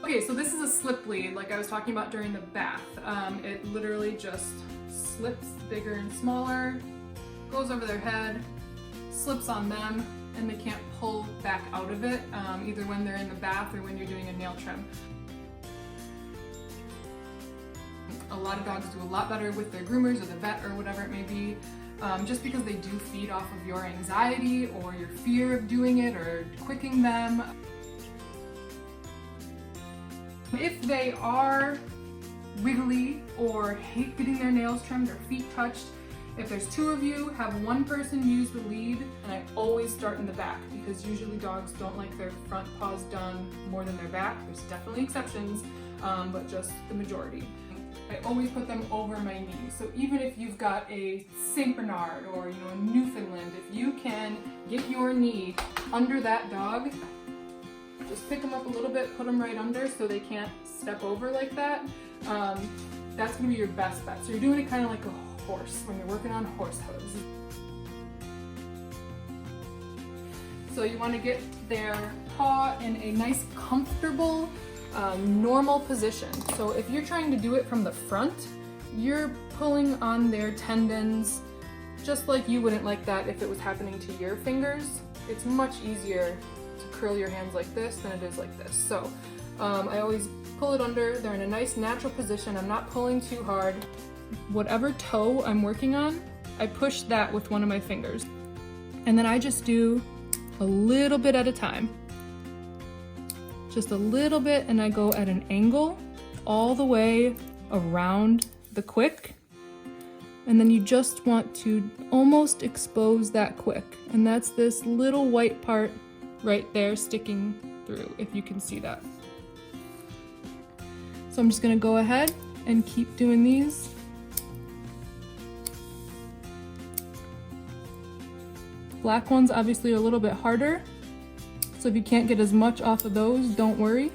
Okay, so this is a slip lead like I was talking about during the bath. It literally just slips bigger and smaller, goes over their head, slips on them, and they can't pull back out of it, either when they're in the bath or when you're doing a nail trim. A lot of dogs do a lot better with their groomers or the vet or whatever it may be, just because they do feed off of your anxiety or your fear of doing it or quicking them. If they are wiggly or hate getting their nails trimmed or feet touched, if there's two of you, have one person use the lead, and I always start in the back because usually dogs don't like their front paws done more than their back. There's definitely exceptions, but just the majority. I always put them over my knee. So even if you've got a Saint Bernard or a Newfoundland, if you can get your knee under that dog, just pick them up a little bit, put them right under so they can't step over like that. That's gonna be your best bet. So you're doing it kind of like a horse when you're working on horse hooves. So you want to get their paw in a nice, comfortable, normal position. So if you're trying to do it from the front, you're pulling on their tendons just like you wouldn't like that if it was happening to your fingers. It's much easier to curl your hands like this than it is like this. So I always pull it under. They're in a nice natural position. I'm not pulling too hard. Whatever toe I'm working on, I push that with one of my fingers. And then I just do a little bit at a time. Just a little bit, and I go at an angle all the way around the quick. And then you just want to almost expose that quick. And that's this little white part right there sticking through, if you can see that. So I'm just gonna go ahead and keep doing these. Black ones obviously are a little bit harder, so if you can't get as much off of those, don't worry.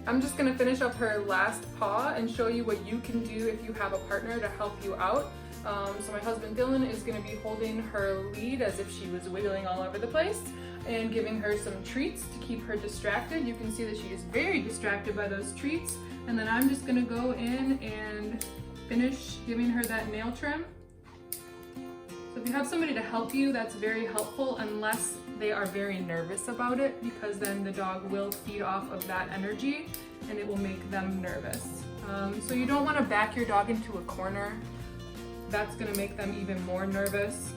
I'm just gonna finish up her last paw and show you what you can do if you have a partner to help you out. So my husband Dylan is gonna be holding her lead as if she was wiggling all over the place and giving her some treats to keep her distracted. You can see that she is very distracted by those treats. And then I'm just gonna go in and finish giving her that nail trim. So if you have somebody to help you, that's very helpful, unless they are very nervous about it, because then the dog will feed off of that energy and it will make them nervous. So you don't wanna back your dog into a corner. That's gonna make them even more nervous.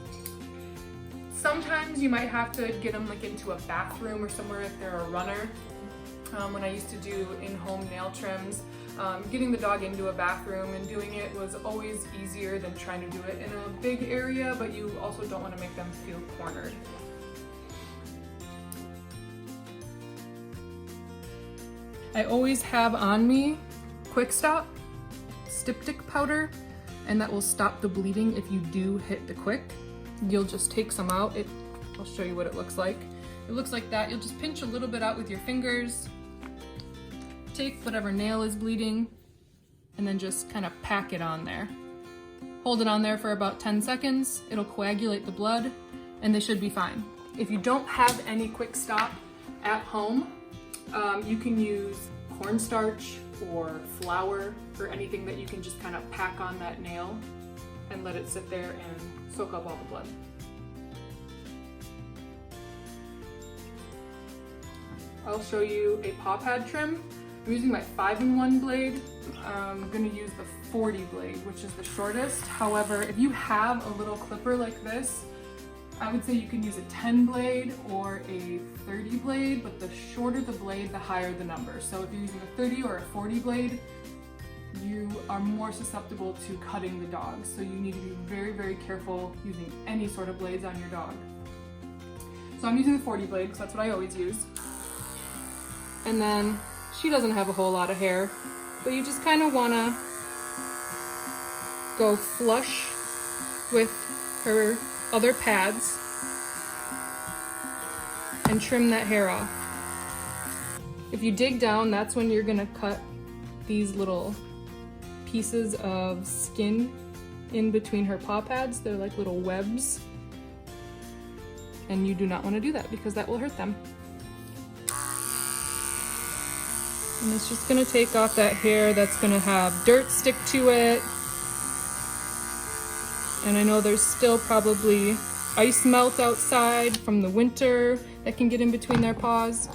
Sometimes you might have to get them like into a bathroom or somewhere if they're a runner. When I used to do in-home nail trims, getting the dog into a bathroom and doing it was always easier than trying to do it in a big area, but you also don't want to make them feel cornered. I always have on me Quick Stop styptic powder, and that will stop the bleeding if you do hit the quick. You'll just take some out. I'll show you what it looks like. It looks like that. You'll just pinch a little bit out with your fingers, take whatever nail is bleeding, and then just kind of pack it on there. Hold it on there for about 10 seconds. It'll coagulate the blood, and they should be fine. If you don't have any Quick Stop at home, you can use cornstarch or flour or anything that you can just kind of pack on that nail and let it sit there and soak up all the blood. I'll show you a paw pad trim. I'm using my 5-in-1 blade. I'm gonna use the 40 blade, which is the shortest. However, if you have a little clipper like this, I would say you can use a 10 blade or a 30 blade, but the shorter the blade, the higher the number. So if you're using a 30 or a 40 blade, you are more susceptible to cutting the dog. So you need to be very, very careful using any sort of blades on your dog. So I'm using the 40 blade because that's what I always use. And then she doesn't have a whole lot of hair, but you just kind of want to go flush with her other pads and trim that hair off. If you dig down, that's when you're going to cut these little pieces of skin in between her paw pads. They're like little webs. And you do not want to do that because that will hurt them. And it's just going to take off that hair that's going to have dirt stick to it. And I know there's still probably ice melt outside from the winter that can get in between their paws.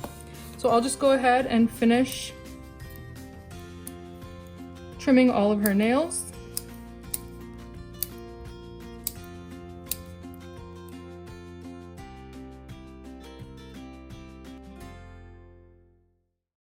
So I'll just go ahead and finish trimming all of her nails.